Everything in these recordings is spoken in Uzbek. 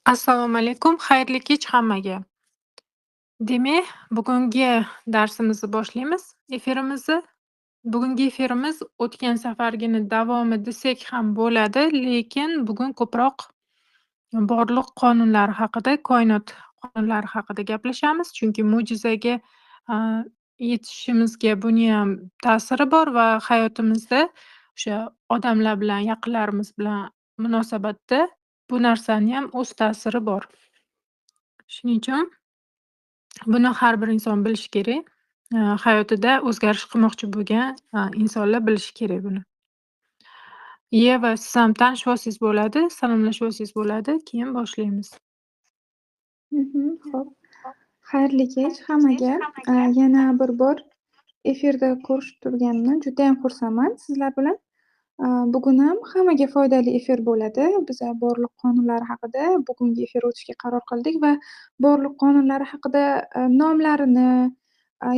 Assalomu alaykum, xayrli kech hammaga. Demak, bugungi darsimizni boshlaymiz, efirimizni. Bugungi efirimiz o'tgan safargini davomi desak ham bo'ladi, lekin bugun ko'proq borliq qonunlari haqida, koinot qonunlari haqida gaplashamiz. Chunki mo'jizaga a, yetishimizga buniyam ta'siri bor va hayotimizda o'sha odamlar bilan, yaqinlarimiz bilan munosabatda bu narsaniyam o'z ta'siri bor. Shuning uchun buni har bir inson bilishi kerak. Hayotida o'zgarish qilmoqchi bo'lgan, insonlar bilishi kerak buni. Yeva, siz ham tanishib olsangiz bo'ladi, salomlashib olsangiz bo'ladi, keyin boshlaymiz. Xo'p. Xayrli kech hammaga. Yana bir bor efirda ko'rishib turganimdan judayam xursandman sizlar bilan. Bugun ham hammaga foydali efir bo'ladi. Biza borliq qonunlari haqida bugungi efir o'tishga qaror qildik va borliq qonunlari haqida nomlarini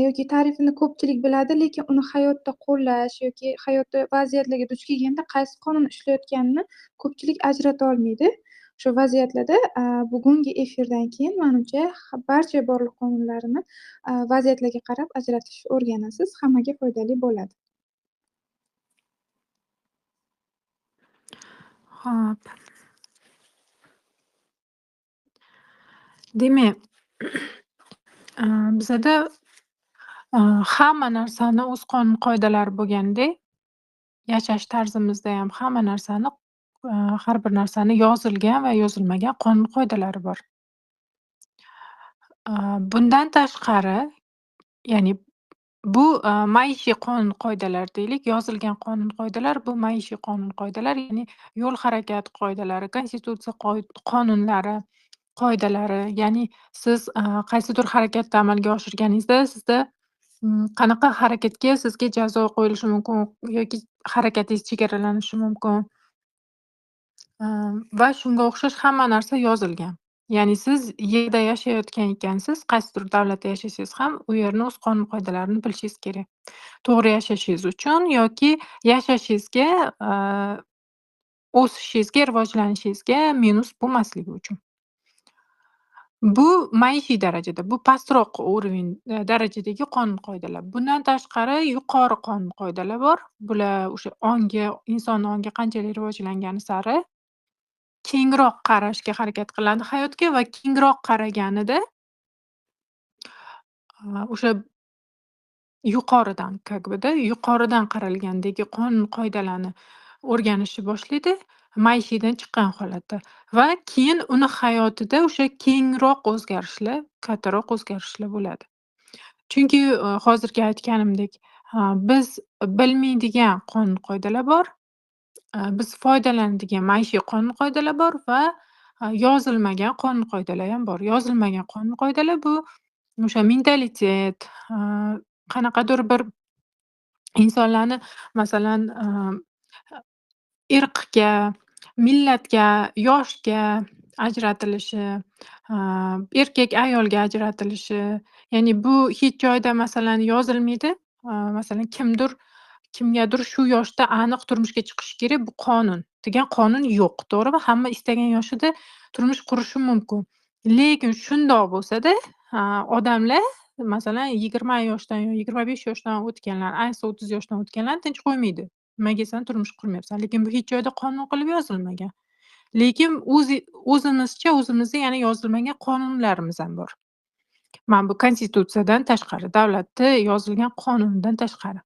yoki ta'rifini ko'pchilik biladi, lekin uni hayotda qo'llash yoki hayotda vaziyatlarga duch kelganda qaysi qonun ishlayotganini ko'pchilik ajrata olmaydi. Shu vaziyatlarda bugungi efirdan keyin menimcha barcha borliq qonunlarini vaziyatlarga qarab ajratishni o'rganasiz. Hammaga foydali bo'ladi. Xo'p. Demak, bizada hamma narsani o'z qonun-qoidalari bo'lgandek, yashash tarzimizda ham hamma narsani, har bir narsani yozilgan va yozilmagan qonun-qoidalari bor. Bundan tashqari, ya'ni bu maishiy qonun-qoidalar deylik, yozilgan qonun-qoidalar bu maishiy qonun-qoidalar, ya'ni yo'l harakati qoidalari, konstitutsiya qonunlari, qoidalari, ya'ni siz qaysidir harakatni amalga oshirganingizda sizda qanaqa harakatga sizga jazo qo'yilishi mumkin yoki harakatingiz chegaralanishi mumkin va shunga o'xshash hamma narsa yozilgan. Ya'ni siz yerda yashayotgan ekansiz, qaysidir davlatda yashasangiz ham u yerni o'z qonun-qoidalarini bilishingiz kerak. To'g'ri yashashingiz uchun yoki yashashingizga, o'sishingizga, rivojlanishingizga minus bo'lmasligi uchun. Bu maishiy darajada, bu pastroq urovень darajadagi qonun-qoidalar. Bundan tashqari yuqori qonun-qoidalar bor. Bular o'sha inson ongi qanchalik rivojlangani sari kengroq qarashga harakat qiladi hayotga va kengroq qaraganida o'sha yuqoridan, yuqoridan qaralgandagi qonun-qoidalarni o'rganishni boshlaydi, maishiydan chiqqan holatda va keyin uni hayotida o'sha kengroq o'zgarishlar, kattaroq o'zgarishlar bo'ladi. Chunki hozirgi aytganimdek, biz bilmaydigan qonun-qoidalar bor, biz foydalanadigan maishiy qonun-qoidalar bor va yozilmagan qonun-qoidalar ham bor. Yozilmagan qonun-qoidalar bu o'sha mentalitet, qanaqadir bir insonlarni masalan, irqga, millatga, yoshga ajratilishi, erkak ayolga ajratilishi, ya'ni bu hech joyda masalan yozilmaydi. Masalan, kimgadir shu yoshda aniq turmushga chiqishi kerak, bu qonun degan qonun yo'q, to'g'rimi? Hamma istagan yoshida turmush qurishi mumkin. Lekin shundoq bo'lsa-da, odamlar masalan 20 yoshdan yo 25 yoshdan o'tganlar, ayniqsa 30 yoshdan o'tganlarni tinch qo'ymaydi. Nimaga san turmush qurmayapsan? Lekin bu hech joyda qonun qilib yozilmagan. Lekin o'zimizcha o'zimizda yana yozilmagan qonunlarimiz ham bor. Mana bu konstitutsiyadan tashqari, davlatda yozilgan qonundan tashqari.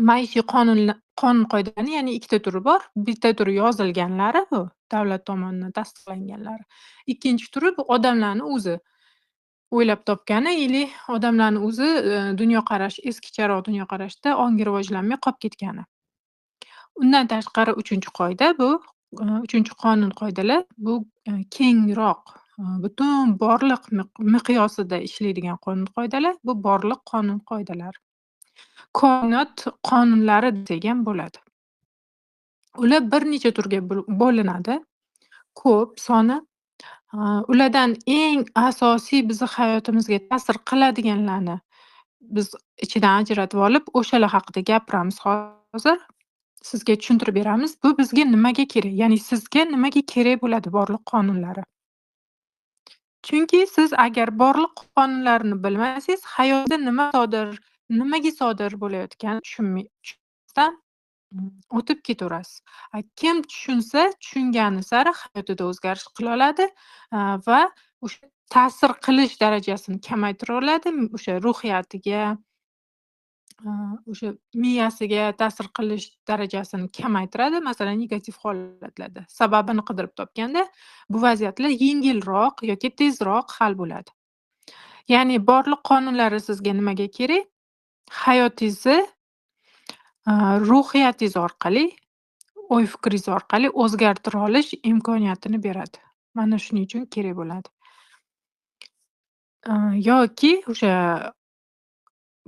Maishiy qonun-qoidani ya'ni ikkita turi bor. Bitta turi yozilganlari bu davlat tomonidan tasdiqlanganlari. Ikkinchi turi bu odamlarning o'zi o'ylab topgani ili odamlarning o'zi dunyoqarashi, eskicharoq dunyoqarashda ongi rivojlanmay qolib ketgani. Undan tashqari 3-qoida bu 3-qonun-qoidalar bu kengroq, butun borliq miqyosida ishlaydigan qonun-qoidalar. Bu borliq qonun-qoidalar. Koinot qonunlari degan bo'ladi. Ular bir necha turga bo'linadi. Ko'p soni. Ulardan eng asosiy bizni hayotimizga ta'sir qiladiganlarni biz ichidan ajratib olib, o'shalar haqida gapiramiz hozir. Sizga tushuntirib beramiz. Bu bizga nimaga kerak? Ya'ni sizga nimaga kerak bo'ladi borliq qonunlari? Chunki siz agar borliq qonunlarini bilmasangiz, hayotda nimaga sodir bo'layotganini tushunmasdan o'tib ketaverasiz. Kim tushunsa, tushungani sari hayotida o'zgarish qila oladi va o'sha ta'sir qilish darajasini kamaytira oladi. O'sha ruhiyatiga, o'sha miyasiga ta'sir qilish darajasini kamaytiradi, masalan, negativ holatlarda. Sababini qidirib topganda bu vaziyatlar yengilroq yoki tezroq hal bo'ladi. Ya'ni borliq qonunlari sizga nimaga kerak? Hayotingizni ruhiyatingiz orqali, o'y-fikringiz orqali o'zgartira olish imkoniyatini beradi. Mana shuning uchun kerak bo'ladi. Yoki o'sha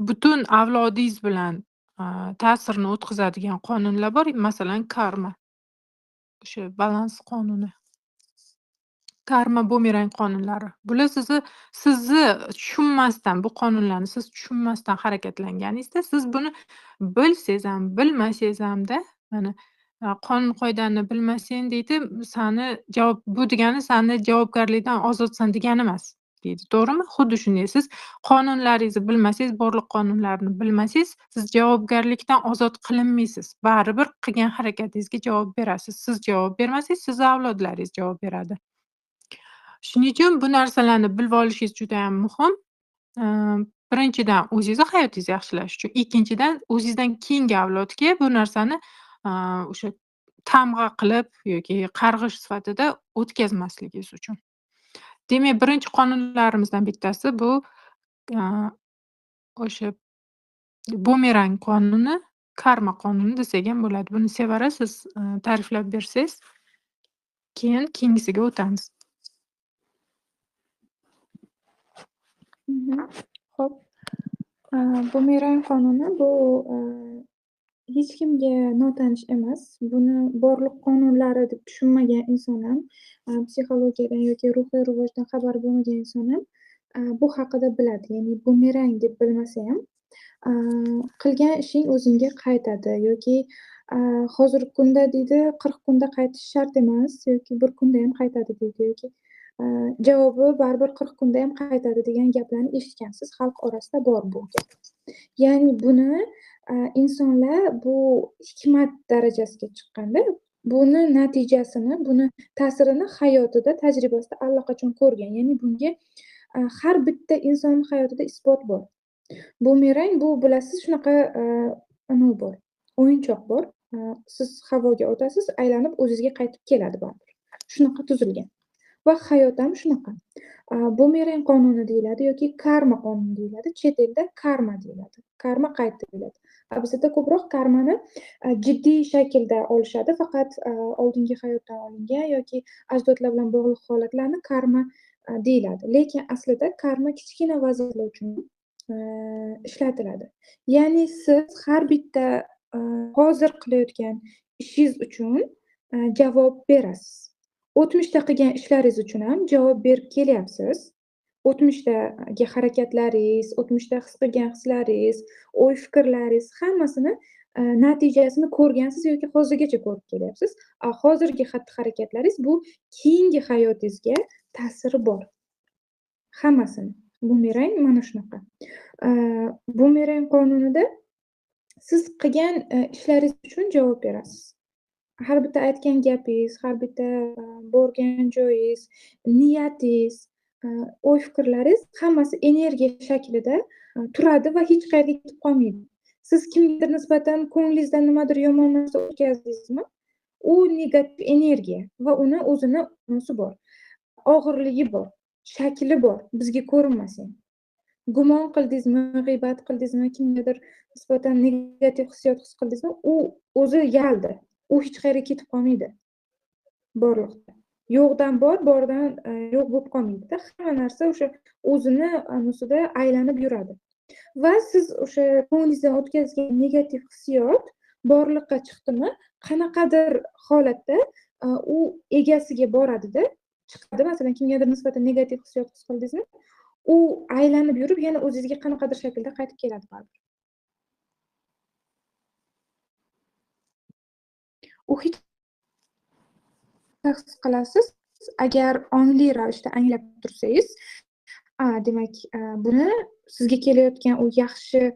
butun avlodingiz bilan ta'sirini o'tkazadigan qonunlar bor, masalan, karma. O'sha balans qonuni. Karma bumerang qonunlari. Bular sizni tushunmasdan, bu qonunlarni siz tushunmasdan harakatlanganingizda, siz buni bilsangiz ham, bilmasangiz hamda, mana qonun qoidani bilmasang deydi, bu degani sani javobgarlikdan ozodsan degani emas deydi. To'g'rimi? Xuddi shunday siz qonunlaringizni bilmasangiz, borliq qonunlarni bilmasangiz, siz javobgarlikdan ozod qilinmaysiz. Baribir qilgan harakatingizga javob berasiz. Siz javob bermasangiz, sizni avlodlaringiz javob beradi. Shuning uchun bu narsalarni bilib olishingiz juda ham muhim. Birinchidan o'zingizni hayotingizni yaxshilash uchun, ikkinchidan o'zingizdan keyingi avlodga bu narsani o'sha tamg'a qilib yoki qarg'ish sifatida o'tkazmasligingiz uchun. Demak, birinchi qonunlarimizdan bittasi bu o'sha bumerang qonuni, karma qonuni desak ham bo'ladi. Buni Sevara siz ta'riflab bersangiz, keyin keyingisiga o'tamiz. Xo'p, bumerang qonuni bu hech kimga notanish emas. Buni borliq qonunlari deb tushunmagan inson ham, psixologiyadan yoki ruhiy rivojdan xabari bo'lmagan inson ham bu haqida biladi. Ya'ni bumerang deb bilmasa ham, qilgan ishing o'zingga qaytadi yoki hozirgi kunda deydi 40 kunda qaytishi shart emas yoki 1 kunda ham qaytadi deydi yoki javobi baribir 40 kunda ham qaytadi degan gaplarni eshitgansiz. Xalq orasida bor bu gap. Ya'ni buni insonlar bu hikmat darajasiga chiqqanda, buni natijasini, buni ta'sirini hayotida, tajribasida allaqachon ko'rgan. Ya'ni bunga har bitta inson hayotida isbot bor. Bumerang bu bilasiz shunaqa bor, o'yinchoq bor. Siz havoga otasiz, aylanib o'zingizga qaytib keladi baribir. Shunaqa tuzilgan. Va hayot ham shunaqa. Bumerang qonuni deyiladi yoki karma qonuni deyiladi. Chet elda karma deyiladi. Karma qayta deyiladi. Bizda ko'proq karmani jiddiy shaklda olishadi. Faqat oldingi hayotdan olingan yoki ajdodlar bilan bog'liq holatlarni karma deyiladi. Lekin aslida karma kichkina vaziyatlar uchun ishlatiladi. Ya'ni siz har bitta hozir qilayotgan ishingiz uchun javob berasiz. O'tmishda qilgan ishlaringiz uchun ham javob berib kelyapsiz. O'tmishdagi harakatlaringiz, o'tmishda his qilgan hislaringiz, o'y-fikrlaringiz hammasini natijasini ko'rgansiz yoki hozirgacha ko'rib kelyapsiz. Hozirgi xatti-harakatlaringiz bu keyingi hayotingizga ta'siri bor. Hammasini. Bumerang mana shunaqa. Bumerang qonunida siz qilgan ishlaringiz uchun javob berasiz. Har bitta aytgan gapingiz, har bitta borgan joyingiz, niyatingiz, o'y-fikrlaringiz hammasi energiya shaklida turadi va hech qayerga ketib qolmaydi. Siz kimgadir nisbatan ko'nglingizdan nimadir yomon narsa o'tkazdingizmi, u negativ energiya va uni o'zini bor, og'irligi bor, shakli bor, bizga ko'rinmasin. Gumon qildingizmi, g'iybat qildingizmi, kimgadir nisbatan negativ hissiyot his qildingizmi, u o'zi yaldi. U hech qayerga ketib qolmaydi. Borliqda. Yo'qdan bor, bordan yo'q bo'lib qolmaydi-da. Hamma narsa o'sha o'zini ustida aylanib yuradi. Va siz o'sha ko'nglingizdan o'tkazgan negativ hissiyot borliqqa chiqdimi, qanaqadir holatda u egasiga boradi-da, chiqadi. Masalan, kimgadir nisbatan negativ hissiyot his qildingizmi, u aylanib yurib yana o'zingizga qanaqadir shaklda qaytib keladi baribir. U his qilasiz, agar ongli ravishda anglab tursangiz, demak, buni sizga kelayotgan u yaxshi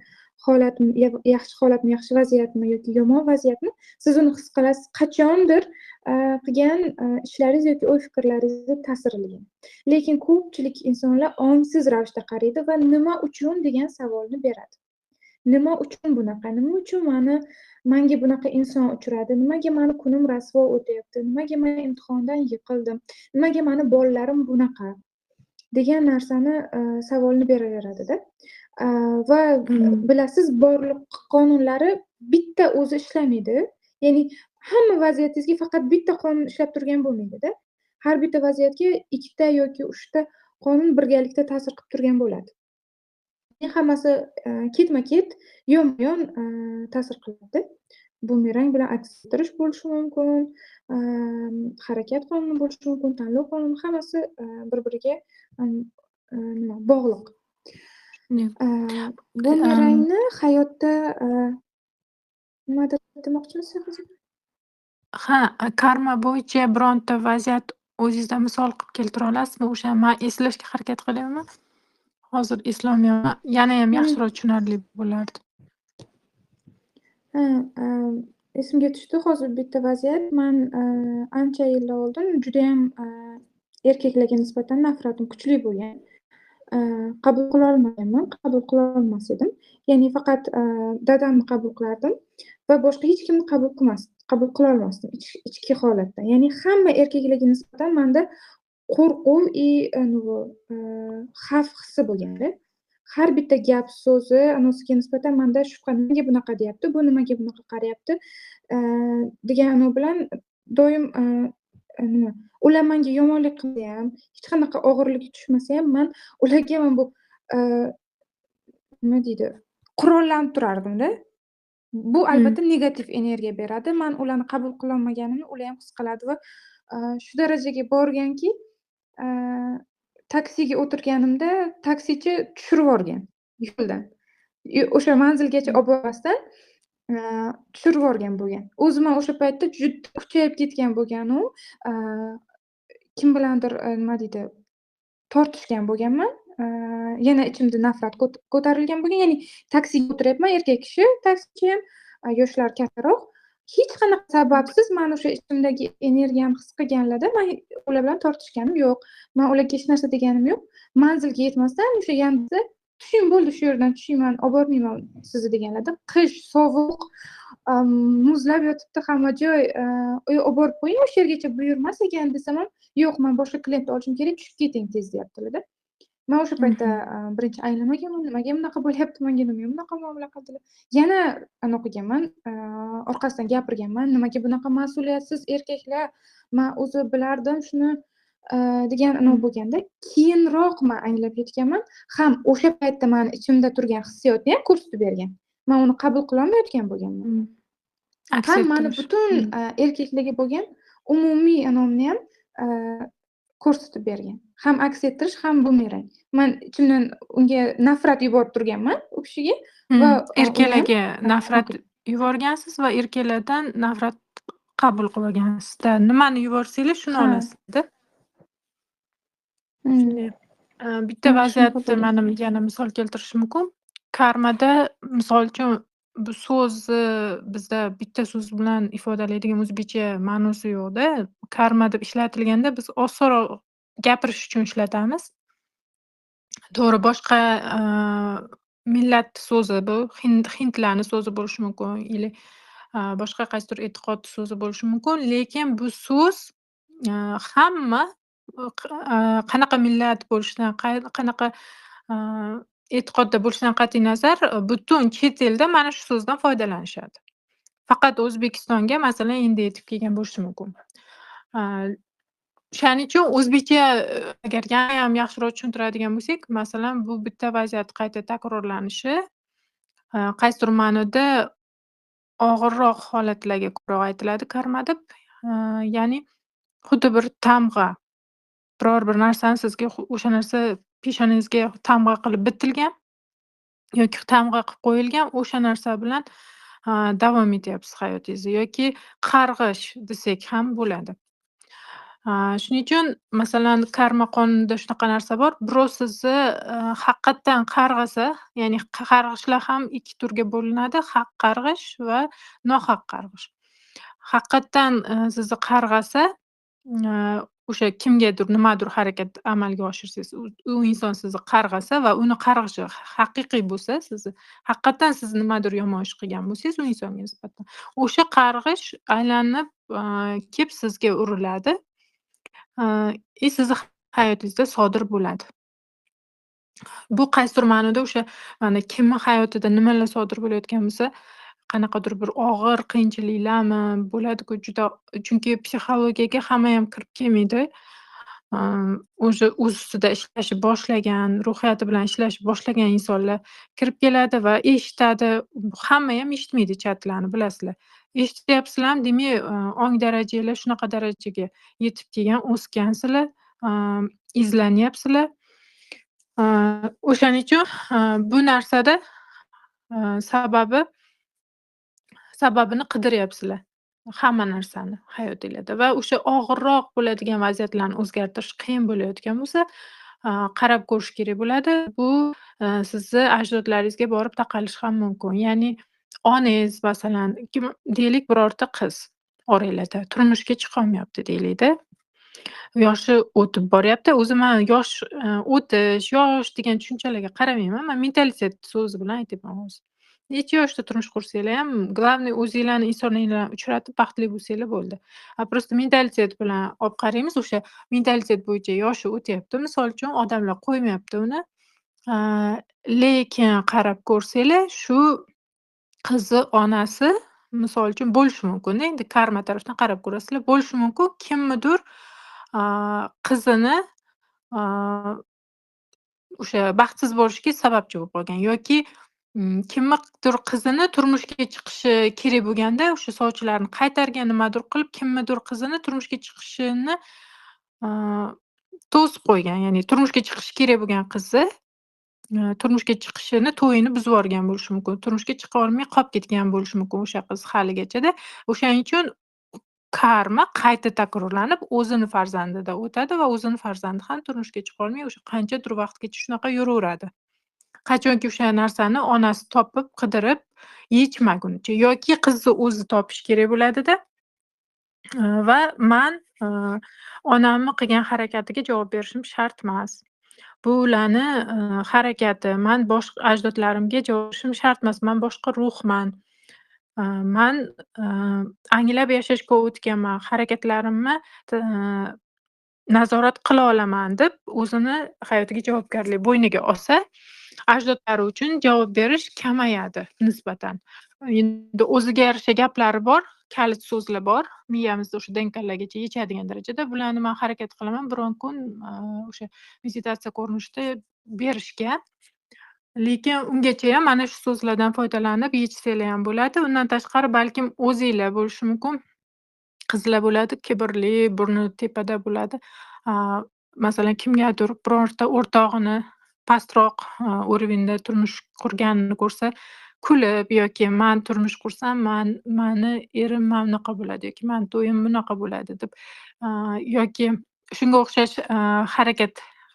holatmi, yaxshi vaziyatmi yoki yomon vaziyatmi, siz uni his qilasiz. Qachondir qilgan ishlaringiz yoki o'y-fikrlaringizni ta'sirlagan. Lekin ko'pchilik insonlar ongsiz ravishda qaraydi va nima uchun degan savolni beradi. Nima uchun bunaqa? Nima uchun menga bunaqa inson uchradi? Nimaga mani kunim rasvo o'tyapti? Nimaga men imtihondan yiqildim? Nimaga mani bolalarim bunaqa? Degan narsani savolni beraveradida. Va bilasiz, borliq qonunlari bitta o'zi ishlamaydi. Ya'ni hamma vaziyatingizga faqat bitta qonun ishlab turgan bo'lmaydida. Har bitta vaziyatga ikkita yoki uchta qonun birgalikda ta'sir qilib turgan bo'ladi. Hammasi ketma-ket, yonma-yon ta'sir qiladi. Bumerang bilan aks ettirish bo'lishi mumkin, harakat qonuni bo'lishi mumkin, tanlov qonuni, hammasi bir-biriga bog'liq. Bumerangni hayotda nimadir demoqchimisiz? Ha, karma bo'yicha bironta vaziyat o'zingizdan misol qilib keltira olasizmi? O'sha men eslashga harakat qilyapman. Hozir eslolmayapman. Yanayam yaxshiroq tushunarli bo'lardi. Esimga tushdi hozir bitta vaziyat. Men ancha yillar oldin judayam erkaklarga nisbatan nafratim kuchli bo'lgan. Qabul qila olmaganman, qabul qila olmas edim. Ya'ni faqat dadamni qabul qilardim va boshqa hech kimni qabul qila olmasdim ichki holatda. Ya'ni hamma erkaklarga nisbatan menda qo'rquv xavf hissi bo'lganda. Har bitta gap so'zi anosiga nisbatan menda shubha, nimaga bunaqa deyapti, bu nimaga bunaqa qarayapti degan bilan doim ular menga yomonlik qilsa ham, hech qanaqa og'irlik tushmasa ham, men ularga bu nima deydi, qurollanib turardim-da. Bu albatta negativ energiya beradi. Men ularni qabul qila olmaganimni ular ham his qiladi va shu darajaga borganki, taksiga o'tirganimda taksichi tushirib yuborgan yo'ldan. O'sha manzilgacha olib bormasdan tushirib yuborgan bo'lgan. O'zim ham o'sha paytda juda kuchayib ketgan bo'lgan u. Kim bilandir nima deydi, tortishgan bo'lganman. Yana ichimda nafrat ko'tarilgan bo'lgan. Ya'ni taksiga o'tiryapman, erkak kishi, taksichi ham yoshlar kattaroq. Hech qanaqa sababsiz men o'sha ichimdagi energiyani his qilganlarda men ular bilan tortishganim yo'q. Men ularga hech narsa deganim yo'q. Manzilga yetmasdan o'sha yanida tushing, bo'ldi, shu yerdan tushing, men olib bormayman sizni deganlarda, qish, sovuq, muzlab yotibdi hamma joy, olib borib qo'ying, o'sha yergacha buyurmas ekan desam ham, yo'q, men boshqa klient olishim kerak, tushib keting tez deyaptilar-da. Men o'sha paytda birinchi anglamaganman, nimaga bunaqa bo'lyapti, menga nimaga bunaqa muomala qildilar. Yana qilganman, orqasidan gapirganman, nimaga bunaqa mas'uliyatsiz erkaklar, men o'zi bilardim shuni degan bo'lganda, keyinroq men anglab yetganman, ham o'sha paytda meni ichimda turgan hissiyotni ham ko'rsatib bergan. Men uni qabul qila olmayotgan bo'lganman. Ham meni butun erkaklarga bo'lgan umumiy anomni ham ko'rsatib bergan. Ham aks ettirish, ham bumerang. Men ichimdan unga nafrat yuborib turganman u kishiga va erkaklarga nafrat yuborgansiz va erkaklardan nafrat qabul qilib olgansizda. Nimani yuborsanglar shuni olasizda. Bitta vaziyatda men yana misol keltirishim mumkin. Karmada misol uchun bu so'zni bizda bitta so'z bilan ifodalaydigan o'zbekcha ma'nosi yo'qda. Karma deb ishlatilganda biz osonroq gapirish uchun ishlatamiz. To'g'ri, boshqa millat so'zi bu, hindlarning so'zi bo'lishi mumkin, или boshqa qaysidir e'tiqod so'zi bo'lishi mumkin, lekin bu so'z hamma qanaqa millat bo'lishidan, qanaqa e'tiqodda bo'lishidan qat'iy nazar, butun chet elda mana shu so'zdan foydalanishadi. Faqat O'zbekistonga masalan endi yetib kelgan bo'lishi mumkin. Shuning uchun o'zbekcha agar ham yaxshiroq tushuntiradigan bo'lsak, masalan, bu bitta vaziyat qayta takrorlanishi qaysidir ma'noda og'irroq holatlarga ko'ra aytiladi karma deb. Ya'ni xuddi bir tamg'a, biror bir narsani sizga o'sha narsa peshonangizga tamg'a qilib bitilgan yoki tamg'a qilib qo'yilgan, o'sha narsa bilan davom etyapsiz hayotingizni yoki qarg'ish desak ham bo'ladi. Shuning uchun masalan karma qonunida shunaqa narsa bor. Birov sizni, haqiqatdan qarg'asa, ya'ni qarg'ishlar ham 2 turga bo'linadi: haq qarg'ish va nohaq qarg'ish. Haqiqatdan, sizni qarg'asa, o'sha kimgadir nimadir harakat amalga oshirsangiz, u inson sizni qarg'asa va uni qarg'ishi haqiqiy bo'lsa, sizni haqiqatdan siz nimadir yomon ish qilgan bo'lsangiz u insonga nisbatan, o'sha qarg'ish aylanib, kelib sizga uriladi, sizni hayotingizda sodir bo'ladi. Bu qaysidir ma'noda o'sha mana kimni hayotida nimalar sodir bo'layotgan bo'lsa, qanaqadir bir og'ir qiyinchiliklarmi bo'ladi-ku juda, chunki psixologiyaga hammayam kirib kelmaydi. O'zi o'z ustida ishlashni boshlagan, ruhiyati bilan ishlashni boshlagan insonlar kirib keladi va eshitadi. Hammayam eshitmaydi chatlarni, bilasizlar. Eshityapsizlarmi, demak, ong darajanglar shunaqa darajaga yetib kelgan, o'sgansizlar, izlanyapsizlar. O'shaning uchun, bu narsada, sababini qidiryapsizlar hamma narsani hayotinglarda va o'sha og'irroq bo'ladigan vaziyatlarni o'zgartirish qiyin bo'layotgan bo'lsa, qarab ko'rish kerak bo'ladi. Bu, sizni ajdodlaringizga borib taqalishi ham mumkin. Ya'ni onangiz masalan, deylik birorta qiz oranglarda turmushga chiqolmayapti deylik-da. Yoshi o'tib boryapti. O'zi man yosh, o'tish, yosh degan tushunchalarga qaramayman. Man mentalitet so'zi bilan aytyapman hozir. Necha yoshda turmush qursanglar ham, главное o'zinglarni insonlar bilan uchratib baxtli bo'lsanglar bo'ldi. Просто mentalitet bilan olib qaraymiz. O'sha mentalitet bo'yicha yoshi o'tyapti. Misol uchun odamlar qo'ymayapti uni. Lekin qarab ko'rsanglar, shu qizni onasi misol uchun bo'lishi mumkin-da. Endi karma tarafdan qarab ko'rasizlar. Bo'lishi mumkin, kimnidir qizini o'sha baxtsiz bo'lishiga sababchi bo'lib qolgan yoki, kimnidir qizini turmushga chiqishi kerak bo'lganda, o'sha sovchilarni qaytargan, nimadir qilib, kimnidir qizini turmushga chiqishini to'sib qo'ygan. Ya'ni turmushga chiqishi kerak bo'lgan qizi, turmushga chiqishini, to'yini buzib yuborgan bo'lishi mumkin. Turmushga chiqa olmay qolib ketgan bo'lishi mumkin o'sha qiz haligachada. O'shaning uchun karma qayta takrorlanib, o'zini farzandida o'tadi va o'zini farzandi ham turmushga chiqolmay o'sha qanchadir vaqtgacha shunaqa yuraveradi. Qachonki o'sha narsani onasi topib, qidirib yechmagunicha yoki qizni o'zi topish kerak bo'ladida, va man, onamni qilgan harakatiga javob berishim shart emas. Bu ularni, harakati. Man boshqa ajdodlarimga javob berishim shart emas. Man boshqa ruhman. Man, anglab yashashga o'tganman. Harakatlarimni nazorat qila olaman deb o'zini hayotiga javobgarlik bo'yniga olsa, ajdodlari uchun javob berish kamayadi nisbatan. Endi o'ziga yarasha gaplari bor, kalit so'zlar bor. Miyamizda o'sha DNKlargacha yechadigan darajada. Bularni man harakat qilaman biron kun, o'sha meditatsiya ko'rinishida berishga. Lekin ungacha ham mana shu so'zlardan foydalanib yechsanglar ham bo'ladi. Undan tashqari balkim o'zinglar bo'lishi mumkin. Qizlar bo'ladi, kibrli, burni tepada bo'ladi. Masalan, kimgadir birorta o'rtog'ini pastroq, уровеньda turmush qurganini ko'rsa, kulib yoki "Man turmush qursam, mani erim mana bunaqa bo'ladi" yoki "Mani to'yim bunaqa bo'ladi" deb, yoki shunga o'xshash,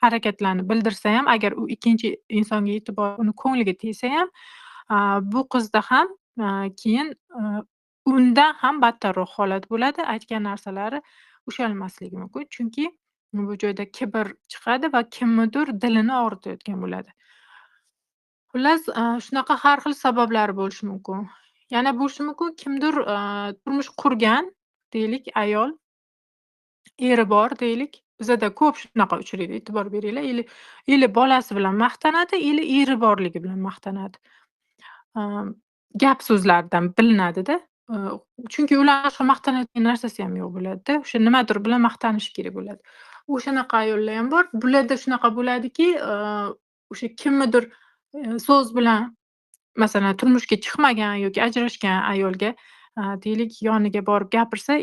harakatlarni bildirsa ham, agar u ikkinchi insonga yetib borib, uni ko'ngliga tegsa ham, bu qizda ham, keyin, undan ham battarroq holat bo'ladi. Aytgan narsalari ushalmasligi mumkin. Chunki bu joyda kibr chiqadi va kimnidir dilini og'ritayotgan bo'ladi. Xullas, shunaqa har xil sabablari bo'lishi mumkin. Yana bo'lishi mumkin, kimdir, turmush qurgan, deylik, ayol, eri bor deylik. Bizada ko'p shunaqa uchraydi, e'tibor beringlar. Ili bolasi bilan maqtanadi, ili eri borligi bilan maqtanadi. Gap so'zlaridan bilinadi-da. Chunki ular boshqa maqtanadigan narsasi ham yo'q bo'ladi-da. O'sha nimadir bilan maqtanishi kerak bo'ladi. O'shanaqa ayollar ham bor. Bularda shunaqa bo'ladiki, o'sha kimnidir, so'z bilan masalan turmushga chiqmagan yoki ajrashgan ayolga, deylik, yoniga borib gapirsa,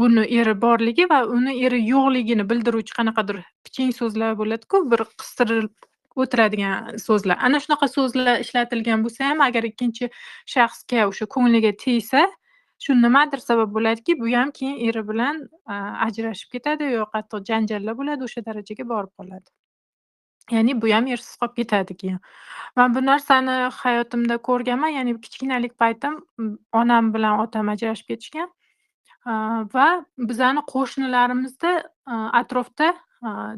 uni eri borligi va uni eri yo'qligini bildiruvchi qanaqadir piching so'zlar bo'ladi-ku, bir qistirilib o'tiradigan so'zlar. Ana shunaqa so'zlar ishlatilgan bo'lsa ham, agar ikkinchi shaxsga o'sha ko'ngliga tegsa, shu nimadir sabab bo'ladiki, bu ham keyin eri bilan, ajrashib ketadi yo qattiq janjallar bo'ladi, o'sha darajaga borib qoladi. Ya'ni bu ham ersiz qolib ketadi keyin. Man bu narsani hayotimda ko'rganman, ya'ni kichkinalik paytim, onam bilan otam ajrashib ketishgan, va bizani qo'shnilarimizda, atrofda,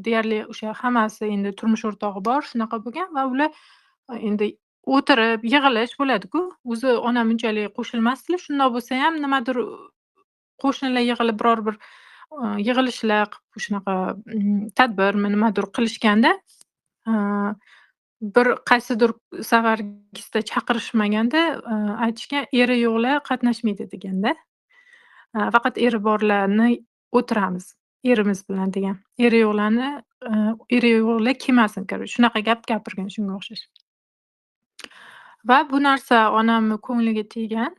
deyarli o'sha hammasi endi turmush o'rtog'i bor, shunaqa bo'lgan va ular, endi o'tirib yig'ilish bo'ladi-ku. O'zi onam unchalik qo'shilmasdilar. Shundoq bo'lsa ham nimadir qo'shnilar yig'ilib biror bir, yig'ilishlar shunaqa, tadbir nimadir qilishganda, bir qaysidir safargisda chaqirishmaganda, aytishgan, "Eri yo'qlar qatnashmaydi" deganda. Faqat eri borlarni o'tiramiz, erimiz bilan degan. Eri yo'qlar kelmasin, короче, shunaqa gap gapirgan, shunga o'xshash. Va bu narsa onamni ko'ngliga teggan,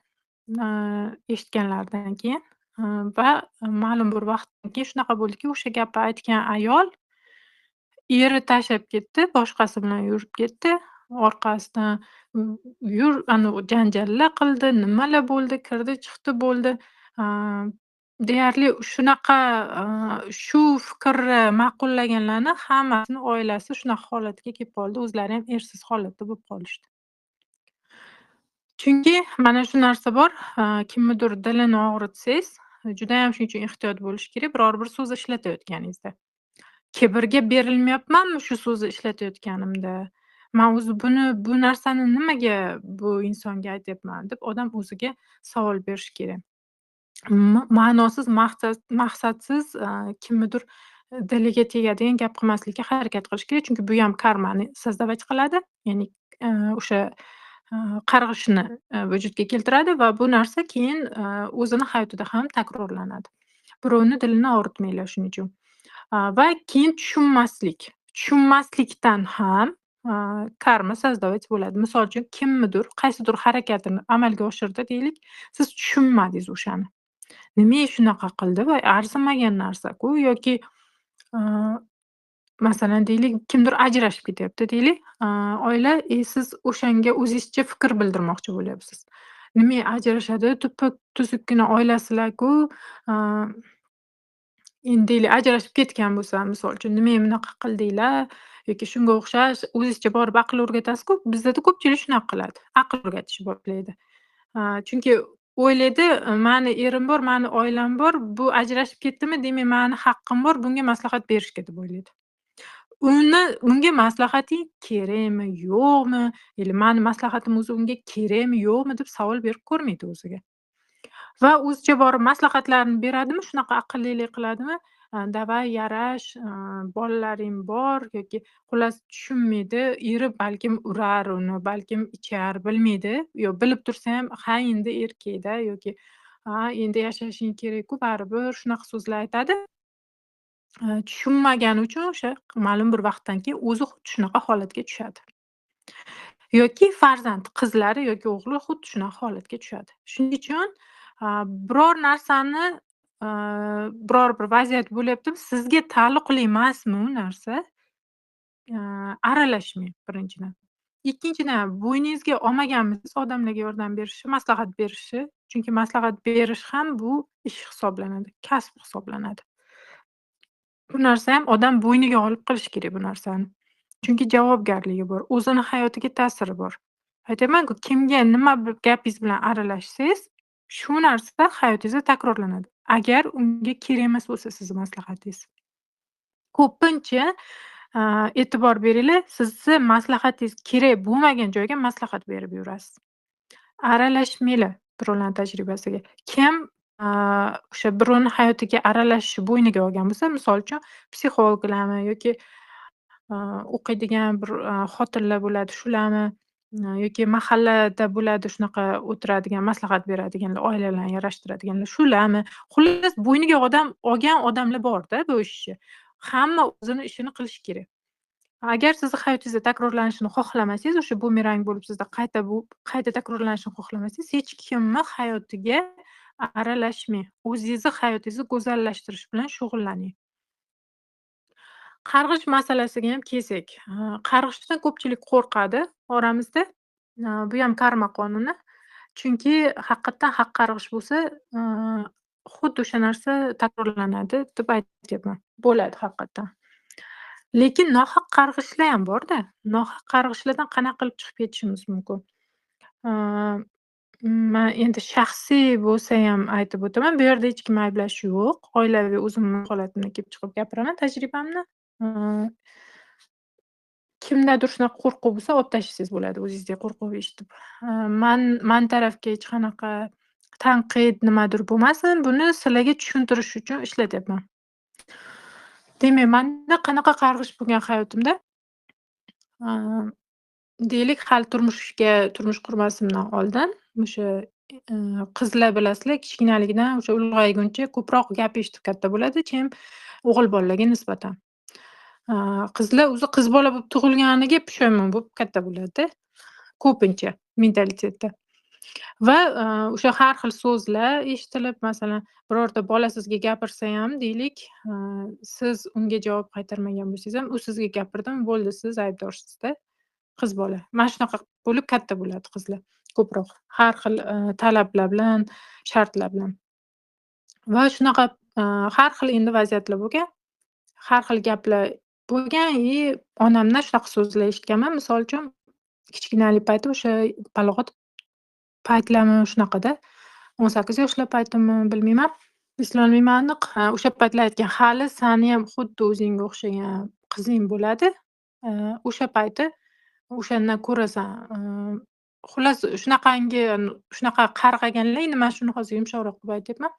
eshitganlaridan keyin, va ma'lum bir vaqtdan keyin shunaqa bo'ldiki, o'sha gapni aytgan ayol eri tashlab ketdi, boshqasi bilan yurib ketdi. Orqasidan janjallar qildi, nimalar bo'ldi, kirdi, chiqdi bo'ldi. A, deyarli shunaqa, shu fikrni ma'qullaganlarni hammasini oilasi shunaqa holatga kelib qoldi. O'zlari ham ersiz holatda bo'lib qolishdi. Chunki mana shu narsa bor, kimnidir dilini og'ritsangiz, judayam shuning uchun ehtiyot bo'lish kerak biror bir so'z ishlatayotganingizda. Kibrga berilmayapmanmi shu so'zni ishlatayotganimda? Man o'zi bu narsani nimaga bu insonga aytyapman deb odam o'ziga savol berishi kerak. Ma'nosiz, maqsadsiz, kimnidir diliga tegadigan gap qilmaslikka harakat qilish kerak. Chunki bu ham karmani создавать qiladi. Ya'ni, o'sha, qarg'ishni, vujudga keltiradi va bu narsa keyin, o'zini hayotida ham takrorlanadi. Birovni dilini og'ritmanglar shuning uchun. Va keyin tushunmaslikdan ham, karma создавать bo'ladi. Misol uchun, kimnidir qaysidir harakatini amalga oshirdi deylik, siz tushunmadingiz o'shani. Nimaga shunaqa qildi va arzimagan narsa-ku yoki, masalan deylik, kimdir ajrashib ketyapti deylik, oila, siz o'shanga o'zingizcha fikr bildirmoqchi bo'lyapsiz. Nimaga ajrashadi? Tuppa-tuzukkina oilasilar-ku, endi deylik, ajrashib ketgan bo'lsa, misol uchun, "Nimaga bunaqa qildinglar?" yoki shunga o'xshash o'zizcha borib aql o'rgatasiz-ku. Bizda ko'pchilik shunaqa qiladi. Aql o'rgatishni boshlaydi. Chunki o'ylaydi, "Mani erim bor, mani oilam bor, bu ajrashib ketdimi, demak mani haqqim bor, bunga maslahat berishga" deb o'ylaydi. Unga maslahating kerakmi, yo'qmi, или mani maslahatim o'zi unga kerakmi, yo'qmi deb savol berib ko'rmaydi o'ziga. Va o'zicha borib maslahatlarini beradimi, shunaqa aqllilik qiladimi, "Davay yarash, bolalaring bor" yoki xullas tushunmaydi, eri balkim urar uni, balkim ichar, bilmaydi. Yo bilib tursa ham, "Ha, endi erkak-da" yoki "Ha, endi yashashing kerak-ku baribir" shunaqa so'zlar aytadi. Tushunmagani uchun o'sha ma'lum bir vaqtdan keyin o'zi xuddi shunaqa holatga tushadi. Yoki farzand, qizlari yoki o'g'li xuddi shunaqa holatga tushadi. Shuning uchun, biror narsani, biror bir vaziyat bo'lyaptimi, sizga taalluqli emasmi u narsa, aralashmang birinchidan. Ikkinchidan, bo'yningizga olmaganmisiz odamlarga yordam berishni, maslahat berishni. Chunki maslahat berish ham bu ish hisoblanadi, kasb hisoblanadi. Bu narsa ham odam bo'yniga olib qilishi kerak bu narsani. Chunki javobgarligi bor, o'zini hayotiga ta'siri bor. Aytyapman-ku, kimga nima bir gapingiz bilan aralashsangiz, shu narsa hayotingizda takrorlanadi. Agar unga kerak emas bo'lsa sizni maslahatingiz. Ko'pincha, e'tibor beringlar, sizni maslahatingiz kerak bo'lmagan joyga maslahat berib yurasiz. Aralashmanglar birovlarning tajribasiga. Kim, o'sha birovni hayotiga aralashishni bo'yniga olgan bo'lsa, misol uchun psixologlarmi yoki, o'qiydigan bir, xotinlar bo'ladi, shularmi, yoki mahallada bo'ladi shunaqa o'tiradigan, maslahat beradiganlar, oilalarni yarashtiradiganlar, shularmi? Xullas, bo'yniga olgan odamlar bor-da bu ishni. Hamma o'zini ishini qilishi kerak. Agar sizni hayotingizda takrorlanishini xohlamasangiz, o'sha bumerang bo'lib sizda qayta takrorlanishini xohlamasangiz, hech kimni hayotiga aralashmang. O'zingizni hayotingizni go'zallashtirish bilan shug'ullaning. Qarg'ish masalasiga ham kelsak, qarg'ishdan ko'pchilik qo'rqadi oramizda. Bu ham karma qonuni. Chunki haqiqatdan haq qarg'ish bo'lsa, xuddi o'sha narsa takrorlanadi deb aytyapman. Bo'ladi haqiqatdan. Lekin nohaq qarg'ishlar ham bor-da. Nohaq qarg'ishlardan qanaqa qilib chiqib ketishimiz mumkin? Ö, Man endi shaxsiy bo'lsa ham aytib o'taman. Bu yerda hech kimni ayblash yo'q. Oilaviy o'zimni holatimdan kelib chiqib gapiraman, tajribamni. Ö, Kimdadir shunaqa qo'rquv bo'lsa, olib tashlasangiz bo'ladi o'zingizga qo'rquv eshitib. Man tarafga hech qanaqa tanqid nimadir bo'lmasin, buni sizlarga tushuntirish uchun ishlatyapman. Demak, manda qanaqa qarg'ish bo'lgan hayotimda, a, deylik, hali turmush qurmasimdan oldin o'sha, qizlar bilasizlar, kichkinaligidan o'sha ulg'ayguncha ko'proq gap eshitib katta bo'ladi, chem o'g'il bolalarga nisbatan. Qizlar o'zi qiz bola bo'lib tug'ilganiga pushaymon bo'lib katta bo'ladi-da, ko'pincha mentalitetda. Va, o'sha har xil so'zlar eshitilib, masalan, birorta bola sizga gapirsa ham deylik, siz unga javob qaytarmagan bo'lsangiz ham, u sizga gapirdimi, bo'ldi, siz aybdorsiz-da, qiz bola. Mana shunaqa bo'lib katta bo'ladi qizlar ko'proq. Har xil, talablar bilan, shartlar bilan. Va shunaqa, har xil endi vaziyatlar bo'lgan, har xil gaplar bo'lgan onamdan shunaqa so'zlar eshitganman. Misol uchun, kichkinalik payti o'sha balog'at paytlarmi shunaqada, 18 yoshlar paytimi bilmayman, eslolmayman aniq. O'sha paytlar aytgan, "Hali sani ham xuddi o'zingga o'xshagan qizing bo'ladi. O'sha payti o'shandan ko'rasan." Xullas shunaqa qarg'aganlar, endi man shuni hozir yumshoqroq qilib aytyapman.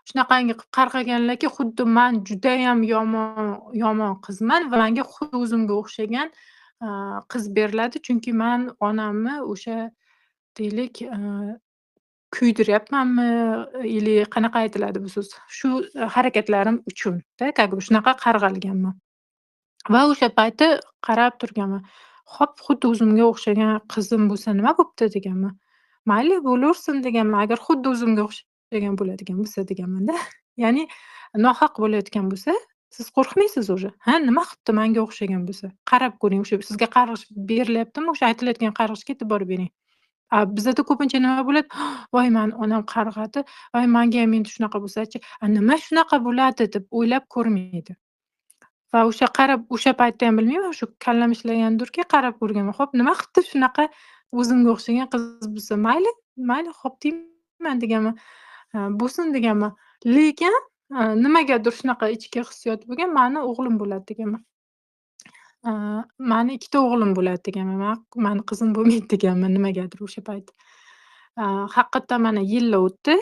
Shunaqangi qilib qarg'aganlarki, xuddi man judayam yomon qizman va menga xuddi o'zimga o'xshagan, qiz beriladi. Chunki man onamni o'sha deylik, kuydiryapmanmi ili qanaqa aytiladi bu so'z? Shu harakatlarim uchun-da, как бы shunaqa qarg'alganman. Va o'sha payti qarab turganman. Hop, xuddi o'zimga o'xshagan qizim bo'lsa nima bo'pti deganman. Mayli, bo'laversin deganman. Agar xuddi o'zimga o'xshagan bo'ladigan bo'lsa deganman-da. Ya'ni nohaq bo'layotgan bo'lsa, siz qo'rqmaysiz уже. Ha, nima qilibdi menga o'xshagan bo'lsa? Qarab ko'ring, o'sha sizga qarg'ish berilyaptimi, o'sha aytilayotgan qarg'ishga e'tibor bering. Bizada ko'pincha nima bo'ladi? Voy, mani onam qarg'adi, voy menga ham endi shunaqa bo'lsa-chi, nima shunaqa bo'ladi deb o'ylab ko'rmaydi. Va o'sha paytda ham bilmayman, shu kallam ishlagandurki, qarab ko'rganman. Xo'p, nima qilibdi shunaqa o'zimga o'xshagan qiz bo'lsa, mayli, xo'p deyman deganman. Bo'lsin deganman. Lekin, nimagadir shunaqa ichki hissiyot bo'lgan, mani o'g'lim bo'ladi deganman. Mani 2 ta o'g'lim bo'ladi deganman. Mani qizim bo'lmaydi deganman nimagadir o'sha payt. Haqiqatdan mana yillar o'tdi.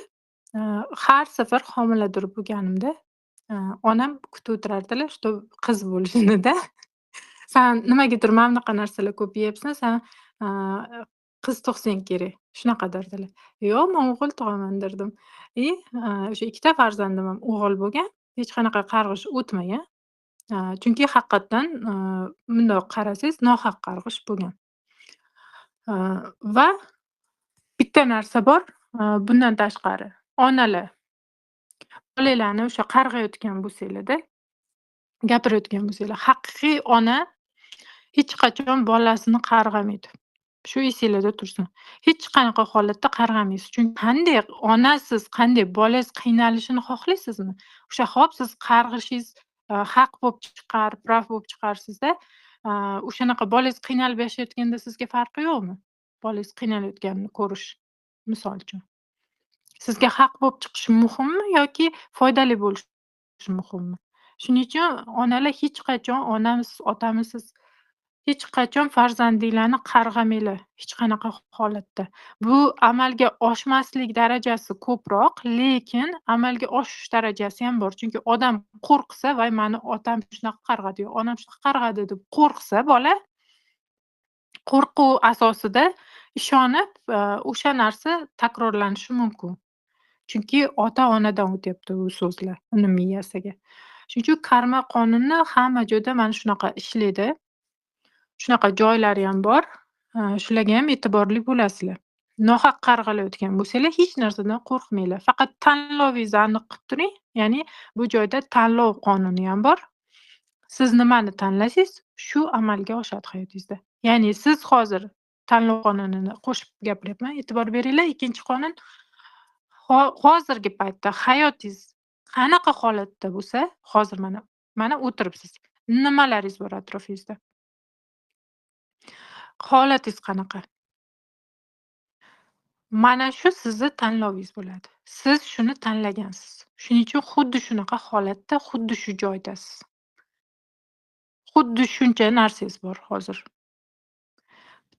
Har safar homilador bo'lganimda, onam kutib o'tirardilar, что qiz bo'lishini-da. San nimagadir mana bunaqa narsalar ko'p yeyapsan, san, qiz tug'sang kerak. Shunaqa derdilar. Yo'q, men o'g'il tug'aman derdim. O'sha 2 ta farzandim ham o'g'il bo'lgan. Hech qanaqa qarg'ish o'tmagan. Chunki haqiqatdan, bundoq qarasangiz nohaq qarg'ish bo'lgan. Va bitta narsa bor, bundan tashqari. Onalar bolalarni o'sha qarg'ayotgan bo'lsanglar-da, gapirayotgan bo'lsanglar, haqiqiy ona hech qachon bolasini qarg'amaydi. Shu esingizda tursin. Hech qanaqa holatda qarg'amaysiz. Chunki qanday onasiz, qanday bolangiz qiynalishini xohlaysizmi? O'sha hop siz qarg'ishingiz, haq bo'lib chiqar, prav bo'lib chiqarsiz-da. O'shanaqa bolangiz qiynalib yashayotganda sizga farqi yo'qmi? Bolangiz qiynalayotganini ko'rish, misol uchun. Sizga haq bo'lib chiqishi muhimmi yoki foydali bo'lishi muhimmi? Shuning uchun onalar hech qachon, onamisiz, otamisiz, hech qachon farzandinglarni qarg'amanglar, hech qanaqa holatda. Bu amalga oshmaslik darajasi ko'proq, lekin amalga oshish darajasi ham bor. Chunki odam qo'rqsa, voy mani otam shunaqa qarg'adi, yo onam shunaqa qarg'adi deb qo'rqsa bola, qo'rquv asosida ishonib, o'sha narsa takrorlanishi mumkin. Chunki ota-onadan o'tyapti u so'zlar uni miyasiga. Shuning uchun karma qonuni hamma joyda mana shunaqa ishlaydi. Shunaqa joylari ham bor. Shularga ham e'tiborli bo'lasizlar. Nohaq qarg'alayotgan bo'lsanglar, hech narsadan qo'rqmanglar. Faqat tanlovingizni aniq qilib turing. Ya'ni bu joyda tanlov qonuni ham bor. Siz nimani tanlasangiz, shu amalga oshadi hayotingizda. Ya'ni siz hozir tanlov qonunini qo'shib gapiryapman. E'tibor beringlar. Ikkinchi qonun hozirgi paytda hayotingiz qanaqa holatda bo'lsa, hozir mana o'tiribsiz. Nimalaringiz bor atrofingizda? Holatingiz qanaqa? Mana shu sizni tanlovingiz bo'ladi. Siz shuni tanlagansiz. Shuning uchun xuddi shunaqa holatda, xuddi shu joydasiz. Xuddi shuncha narsangiz bor hozir.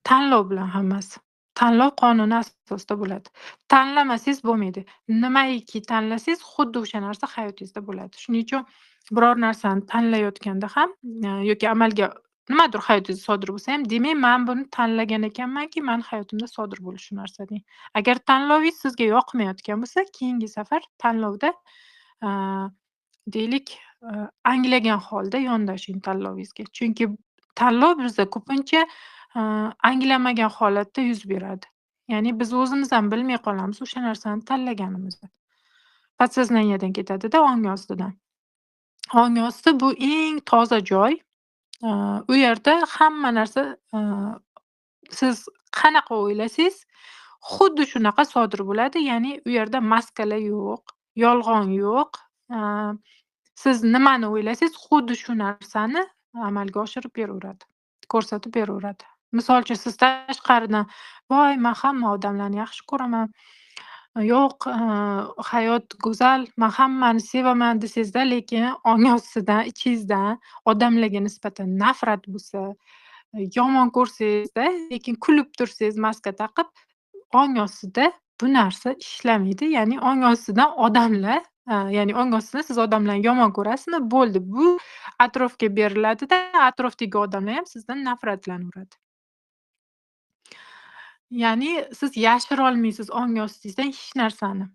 Tanlov bilan hammasi. Tanlov qonuni asosida bo'ladi. Tanlamasangiz bo'lmaydi. Nimaiki tanlasangiz, xuddi o'sha narsa hayotingizda bo'ladi. Shuning uchun biror narsani tanlayotganda ham yoki amalga nimadir hayotingizda sodir bo'lsa ham, demak, men buni tanlagan ekanmanki, men hayotimda sodir bo'lishi narsa deng. Agar tanlovingiz sizga yoqmayotgan bo'lsa, keyingi safar tanlovda deylik, anglagan holda yondashing tanlovingizga. Chunki tanlov bizda ko'pincha anglamagan holatda yuz beradi. Ya'ni biz o'zimiz ham bilmay qolamiz o'sha narsani tanlaganimizni. Podsoznaniyadan ketadi-da, ong ostidan. Ong osti bu eng toza joy. U yerda hamma narsa siz qanaqa o'ylasangiz, xuddi shunaqa sodir bo'ladi. Ya'ni u yerda maskalar yo'q, yolg'on yo'q. Siz nimani o'ylasangiz, xuddi shu narsani amalga oshirib beraveradi, ko'rsatib beraveradi. Misol uchun, siz tashqaridan, "Voy, men hamma odamlarni yaxshi ko'raman. Yo'q, hayot go'zal, men hammani sevaman" desangiz-da, lekin ong ostidan, ichingizdan odamlarga nisbatan nafrat bo'lsa, yomon ko'rsangiz-da, lekin kulib tursangiz maska taqib, ong ostida bu narsa ishlamaydi. Ya'ni ong ostidan odamlar, ya'ni ong ostidan siz odamlarni yomon ko'rasizmi, bo'ldi. Bu atrofga beriladi-da, atrofdagi odamlar ham sizdan nafratlanaveradi. Ya'ni siz yashira olmaysiz ong ostingizdan hech narsani.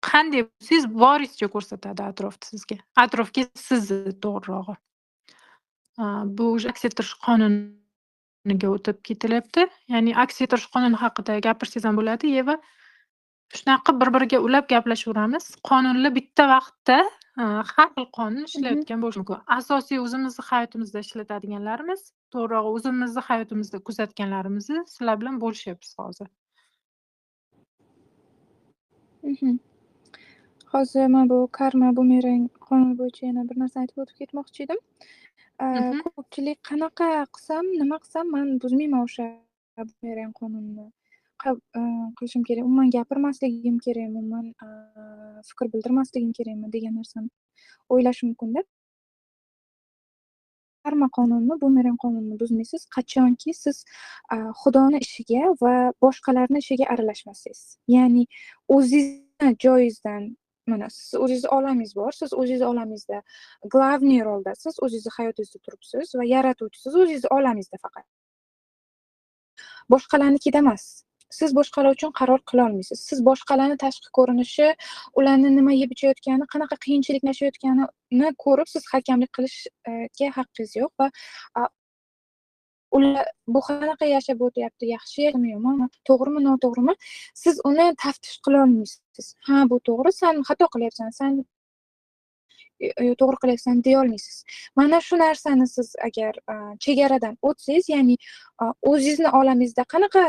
Qanday bo'lsangiz, boringizcha ko'rsatadi atrofda sizga. Atrofga sizni to'g'rirog'i. Bu aks ettirish qonuniga o'tib ketilyapti. Ya'ni aks ettirish qonuni haqida gapirsangiz ham bo'ladi. Eva, shunaqa bir-biriga ulab gaplashaveramiz. Qonunlar bitta vaqtda har xil qonun ishlayotgan bo'lishi mumkin. Asosiy o'zimizni hayotimizda ishlatadiganlarimiz, to'g'rirog'i o'zimizni hayotimizda kuzatganlarimizni sizlar bilan bo'lishyapmiz hozir. Hozir men bu karma bumerang qonuni bo'yicha yana bir narsa aytib o'tib ketmoqchi edim. Ko'pchilik qanaqa qilsam, nima qilsam men buzmayman o'sha bumerang qonunini. Qilishim kerak, umuman gapirmasligim kerakmi, umuman fikr bildirmasligim kerakmi degan narsani o'ylash mumkin-da. Karma qonunini, bumerang qonunini buzmaysiz, qachonki siz Xudoni ishiga va boshqalarning ishiga aralashmasangiz. Ya'ni o'zingizni joyingizdan, mana siz o'zingizni olamingiz bor, siz o'zingizni olamingizda glavniy roldasiz, o'zingizni hayotingizda turibsiz va yaratuvchisiz o'zingizni olamingizda faqat. Boshqalarnikida emas. Siz boshqalar uchun qaror qila olmaysiz. Siz boshqalarning tashqi ko'rinishi, ularni nima yeb ichayotgani, qanaqa qiyinchilik yashayotganini ko'rib siz hakamlik qilishga haqqingiz yo'q va ular bu qanaqa yashab o'tyapti, yaxshi yoki yomonmi, to'g'rimi, noto'g'rimi, siz uni taftish qila olmaysiz. Ha, bu to'g'ri, sen xato qilyapsan, sen to'g'ri qilyapsan deya olmaysiz. Mana shu narsani siz agar chegaradan o'tsangiz, ya'ni o'zingizni olamingizda qanaqa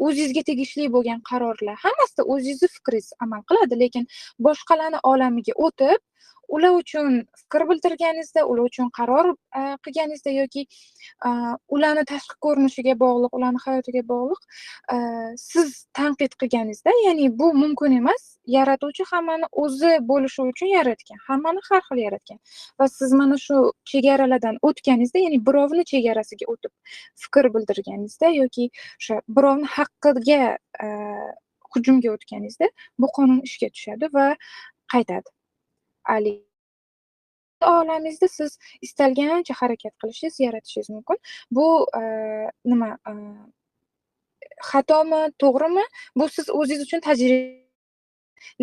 o'zingizga tegishli bo'lgan qarorlar hammasida o'zingizni fikringiz amal qiladi, lekin boshqalarning olamiga o'tib, ular uchun fikr bildirganingizda, ular uchun qaror qilganingizda yoki ularni tashqi ko'rinishiga bog'liq, ularni hayotiga bog'liq siz tanqid qilganingizda, ya'ni bu mumkin emas. Yaratuvchi hammani o'zi bo'lishi uchun yaratgan, hammani har xil yaratgan va siz mana shu chegaralardan o'tganingizda, ya'ni birovni chegarasiga o'tib fikr bildirganingizda yoki o'sha birovni haqqiga hujumga o'tganingizda, bu qonun ishga tushadi va qaytadi. Olamingizda siz istalgancha harakat qilishingiz, yaratishingiz mumkin. Bu nima, xatomi, to'g'rimi? Bu siz o'zingiz uchun tajriba.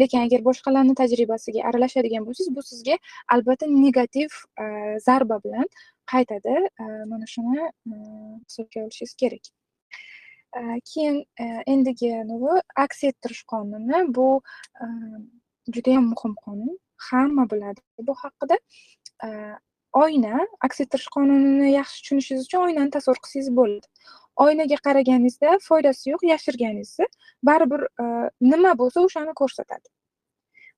Lekin agar boshqalarning tajribasiga aralashadigan bo'lsangiz, bu sizga albatta negativ zarba bilan qaytadi. Mana shuni hisobga olishingiz kerak. Keyin endigi aks ettirish qonuni bu juda ham muhim qonun. Hamma biladi bu haqida. Oyna, aks ettirish qonunini yaxshi tushunishingiz uchun oynani tasavvur qilsangiz bo'ladi. oynaga qaraganingizda foydasi yo'q, yashirganingizda baribir nima bo'lsa o'shani ko'rsatadi.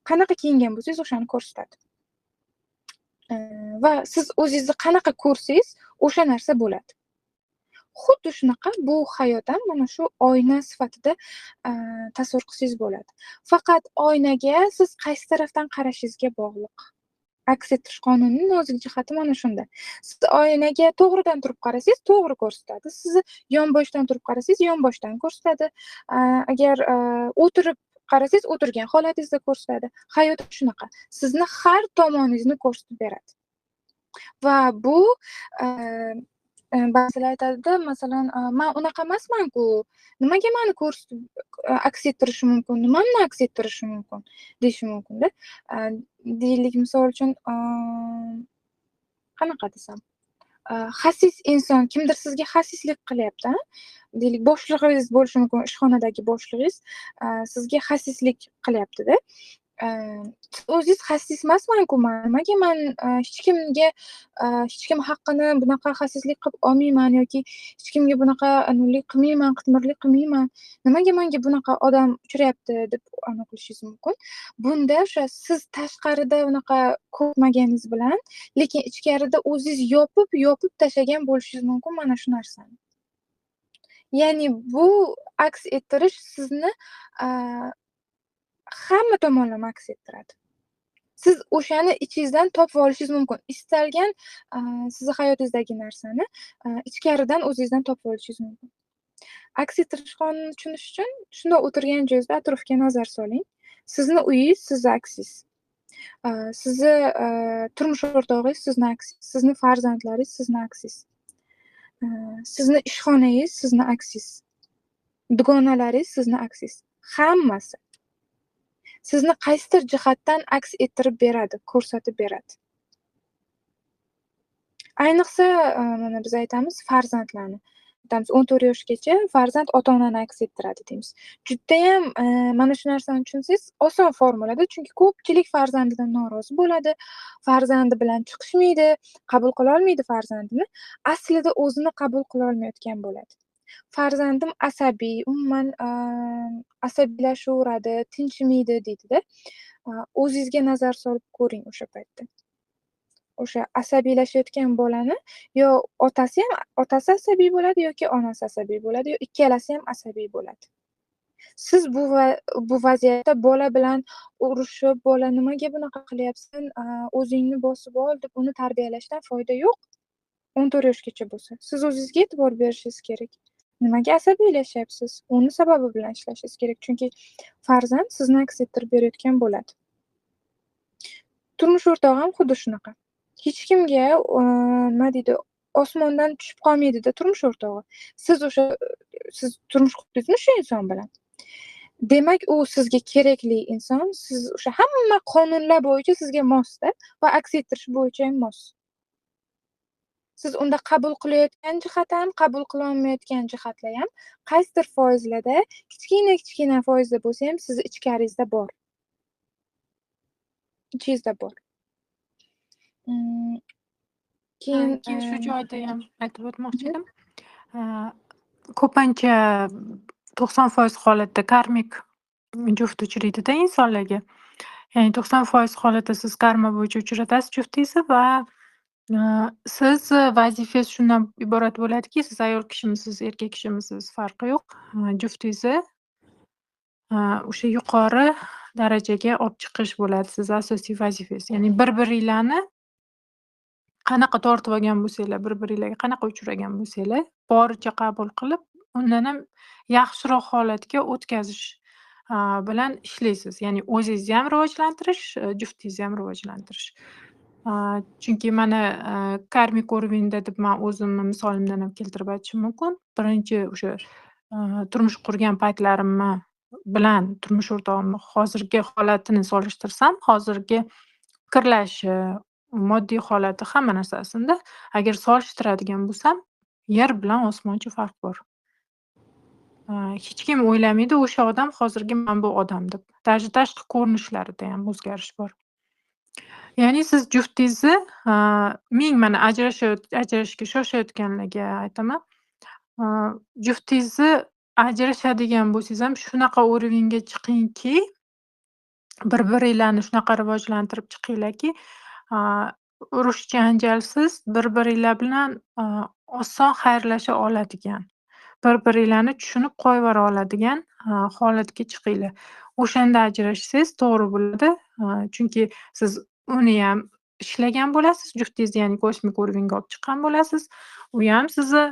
Qanaqa kiyingan bo'lsangiz o'shani ko'rsatadi. Va siz o'zingizni qanaqa ko'rsangiz, o'sha narsa bo'ladi. Xuddi shunaqa bu hayot ham mana shu oyna sifatida tasavvur qilsangiz bo'ladi. Faqat oynaga siz qaysi tarafdan qarashingizga bog'liq. Aks ettirish qonunining nozik jihati mana shunda. Siz oynaga to'g'ridan turib qarasangiz, to'g'ri ko'rsatadi. Sizni yonboshdan turib qarasangiz, yonboshdan ko'rsatadi. Agar o'tirib qarasangiz, o'tirgan holatingizda ko'rsatadi. Hayot shunaqa. Sizni har tomoningizni ko'rsatib beradi. Va bu ba'zilar aytadi, masalan, "Men unaqa emasman-ku, nimaga meni ko'rsatib aks ettirishi mumkin? Nimamni aks ettirishi mumkin?" deyishi mumkin-da. Deylik, misol uchun, qanaqa desam, xasis inson kimdir sizga xasislik qilyapti, deylik, boshlig'ingiz bo'lishi mumkin, ishxonadagi boshlig'ingiz sizga xasislik qilyapti-da. Siz o'zingiz xasis emasman-ku, nimaga men hech kim haqqini bunaqa xasislik qilib olmayman yoki hech kimga bunaqa anavlik qilmayman, qitmirlik qilmayman. Nimaga menga bunaqa odam uchrayapti deb qilishingiz mumkin. Bunda o'sha siz tashqarida unaqa ko'rmaganingiz bilan, lekin ichkarida o'zingiz yopib tashlagan bo'lishingiz mumkin mana shu narsani. Ya'ni bu aks ettirish sizni hamma tomonlama aks ettiradi. Siz o'shani ichingizdan topib olishingiz mumkin. Istalgan sizni hayotingizdagi narsani ichkaridan o'zingizdan topib olishingiz mumkin. Aks ettirish qonunini tushunish uchun shundoq o'tirgan joyingizda atrofga nazar soling. Sizni uyingiz sizni aksingiz. Sizni turmush o'rtog'ingiz sizni aksingiz. Sizni farzandlaringiz sizni aksingiz. Sizni ishxonangiz sizni aksingiz. Dugonalaringiz sizni aksingiz. Hammasi sizni qaysidir jihatdan aks ettirib beradi, ko'rsatib beradi. Ayniqsa, mana biz aytamiz farzandlarni. Aytamiz 14 yoshgacha farzand ota-onani aks ettiradi deymiz. Judayam mana shu narsani tushunsangiz oson formulada, chunki ko'pchilik farzandidan norozi bo'ladi, farzandi bilan chiqishmaydi, qabul qila olmaydi farzandini. Aslida o'zini qabul qila olmayotgan bo'ladi. Farzandim asabiy, umuman asabiylashaveradi, tinchimaydi deydi-da. O'zingizga nazar solib ko'ring o'sha paytda. O'sha asabiylashayotgan bolani yo otasi asabiy bo'ladi yoki onasi asabiy bo'ladi, yo ikkalasi ham asabiy bo'ladi. Siz bu vaziyatda bola bilan urushib, "Bola nimaga bunaqa qilyapsan? O'zingni bosib ol" deb uni tarbiyalashdan foyda yo'q. 14 yoshgacha bo'lsa, siz o'zingizga e'tibor berishingiz kerak. Nimaga asabiylashyapsiz? Uni sababi bilan ishlashingiz kerak, chunki farzand sizni aks ettirib berayotgan bo'ladi. Turmush o'rtog'i ham xuddi shunaqa. Hech kimga nima deydi, osmondan tushib qolmaydi-da turmush o'rtog'i. Siz turmush qurdingizmi shu inson bilan? Demak, u sizga kerakli inson, siz o'sha hamma qonunlar bo'yicha sizga mos-da va aks ettirish bo'yicha ham mos. Siz unda qabul qilayotgan jihat ham, qabul qila olmayotgan jihatlar ham qaysidir foizlarda, kichkina foizda bo'lsa ham sizni ichkaringizda bor. Ichingizda bor. Keyin shu joyda ham aytib o'tmoqchi edim. Ko'pincha 90% holatda karmik juft uchraydida insonlarga. Ya'ni 90% holatda siz karma bo'yicha uchratasiz juftingizni va siz vazifangiz shundan iborat bo'ladiki, siz ayol kishimisiz, erkak kishimisiz farqi yo'q. Juftingizni o'sha yuqori darajaga olib chiqish bo'ladi siz asosiy vazifangiz. Ya'ni bir-biringlarni qanaqa tortib olgan bo'lsanglar, bir-biringlarga qanaqa uchragan bo'lsanglar, boricha qabul qilib, undan ham yaxshiroq holatga o'tkazish bilan ishlaysiz. Ya'ni o'zingizni ham rivojlantirish, juftingizni ham rivojlantirish. Chunki mana karmik уровеньda deb men o'zimni misolimdan ham keltirib aytishim mumkin. Birinchi o'sha turmush qurgan paytlarimni bilan turmush o'rtog'imni hozirgi holatini solishtirsam, hozirgi fikrlashi, moddiy holati, hamma narsasinda agar solishtiradigan bo'lsam, yer bilan osmoncha farq bor. Hech kim o'ylamaydi o'sha odam hozirgi men bu odam deb. Даже tashqi ko'rinishlarida ham o'zgarish bor. Ya'ni siz juftingizni men mana ajrashishga shoshayotganlarga aytaman. juftingizni ajrashadigan bo'lsangiz ham shunaqa уровеньga chiqingki, bir-biringlarni shunaqa rivojlantirib chiqinglarki, urush janjalsiz bir-biringlar bilan oson xayrlasha oladigan, bir-biringlarni tushunib qo'yivera oladigan holatga chiqinglar. O'shanda ajrashsangiz to'g'ri bo'ladi. Chunki siz uniyam ishlagan bo'lasiz, juftingizni ya'ni kosmik уровеньga olib chiqqan bo'lasiz. U ham sizni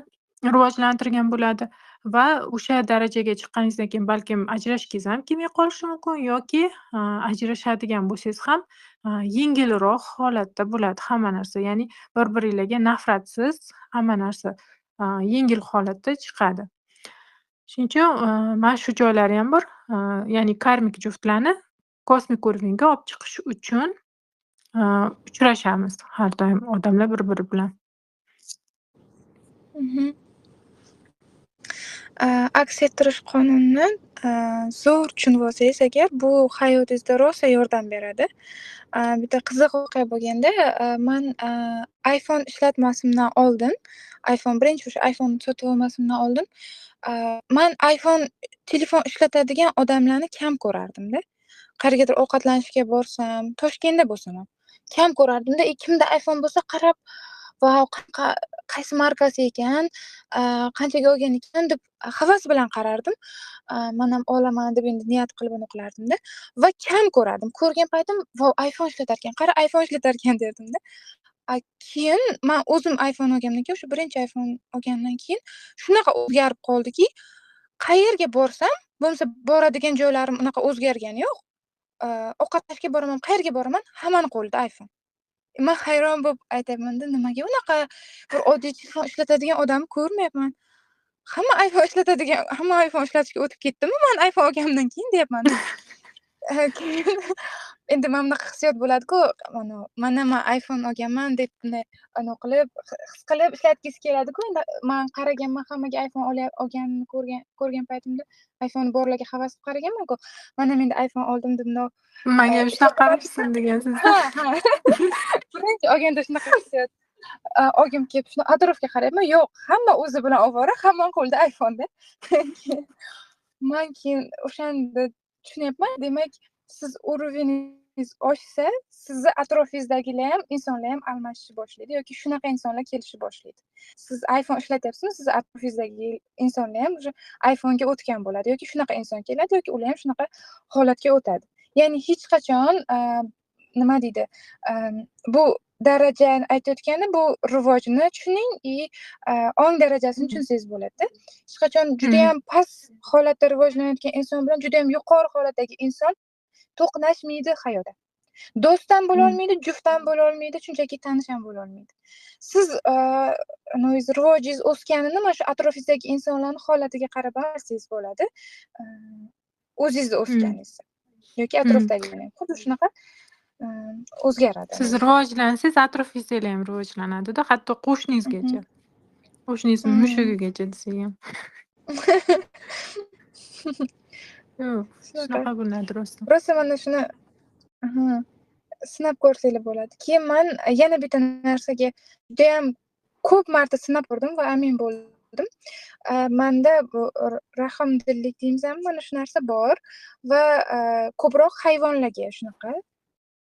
rivojlantirgan bo'ladi va o'sha darajaga chiqqaningizdan keyin balkim ajrashgingiz ham kelmay qolishi mumkin yoki ajrashadigan bo'lsangiz ham yengilroq holatda bo'ladi hamma narsa. Ya'ni bir-biringlarga nafratsiz hamma narsa yengil holatda chiqadi. Shuning uchun mana shu joylari ham bor. Ya'ni karmik juftlarni kosmik уровеньga olib chiqish uchun uchrashamiz har doim odamlar bir-biri bilan. Aks ettirish qonunini zo'r tushunib olsangiz agar, bu hayotingizda rosa yordam beradi. Bitta qiziq voqea bo'lganda, man iPhone ishlatmasimdan oldin, birinchi o'sha iPhone sotib olmasimdan oldin, man iPhone telefon ishlatadigan odamlarni kam ko'rardim-da. Qayergadir ovqatlanishga borsam, Toshkentda bo'lsam ham kam ko'rardim-da. Kimda iPhone bo'lsa qarab, "Vau, qaysi markasi ekan, qanchaga olgan ekan" deb havas bilan qarardim. Men ham olaman deb endi niyat qilib uni qilardim-da va kam ko'rardim. Ko'rgan paytim, "Vau, iPhone ishlatarkan, qara iPhone ishlatarkan" derdim-da. Keyin men o'zim iPhone olgandan keyin, o'sha birinchi iPhone olgandan keyin shunaqa o'zgarib qoldiki, qayerga borsam, bo'lmasa boradigan joylarim unaqa o'zgargani yo'q. Ovqatlashga boraman, qayerga boraman, hammani qo'lida iPhone. Men hayron bo'lib aytayapman-da, nimaga unaqa bir oddiy telefon ishlatadigan odamni ko'rmayapman. Hamma iPhone ishlatishga o'tib ketdimi men iPhone olganimdan keyin deyapman-da. Keyin endi mana bunaqa hissiyot bo'ladi-ku, mana men iPhone olganman deb bunday qilib, his qilib ishlatgisi keladi-ku. Endi men qaraganman, hammaga iPhone olganini ko'rgan paytimda iPhone borlarga havas qilib qaraganman-ku. Men ham endi iPhone oldim deb Menga ham shunaqa qilibsin degansiz. Ha. Birinchi olganda shunaqa hissiyot olgim kelib, shuni atrofga qarayapman, yo'q, hamma o'zi bilan ovora, hammani qo'lida iPhone-da. Men keyin o'shanda tushunyapman, demak, siz уровеньingiz oshsa, sizni atrofingizdagilar ham, insonlar ham almashish boshlaydi yoki shunaqa insonlar kelishni boshlaydi. Siz iPhone ishlatyapsizmi, sizni atrofingizdagi insonlar ham o'sha iPhone'ga o'tgan bo'ladi yoki shunaqa inson keladi yoki ular ham shunaqa holatga o'tadi. Ya'ni hech qachon nima deydi, bu darajani aytayotganda, bu rivojni tushuning ong darajasini tushunsangiz bo'ladi-da. Hech qachon juda ham past holatda rivojlanayotgan inson bilan juda ham yuqori holatdagi inson to'qnashmaydi hayotda. Do'st ham bo'la olmaydi, juft ham bo'la olmaydi, shunchaki tanish ham bo'la olmaydi. Siz rivojingiz o'sganini mana shu atrofingizdagi insonlarning holatiga qarab bilsangiz bo'ladi. O'zingizni o'sganingizni yoki atrofdagilarni xuddi shunaqa o'zgaradi. Siz rivojlansangiz, atrofingizdagilar ham rivojlanadi-da, hatto qo'shningizgacha. Qo'shningizning mushugigacha desak ham. Yo'q, shunaqa bo'ladi rosa. Rosa mana shuni sinab ko'rsanglar bo'ladi. Keyin men yana bitta narsaga juda ham ko'p marta sinab ko'rdim va amin bo'ldim. Menda bu rahmdillik deymizmi, mana shu narsa bor va ko'proq hayvonlarga shunaqa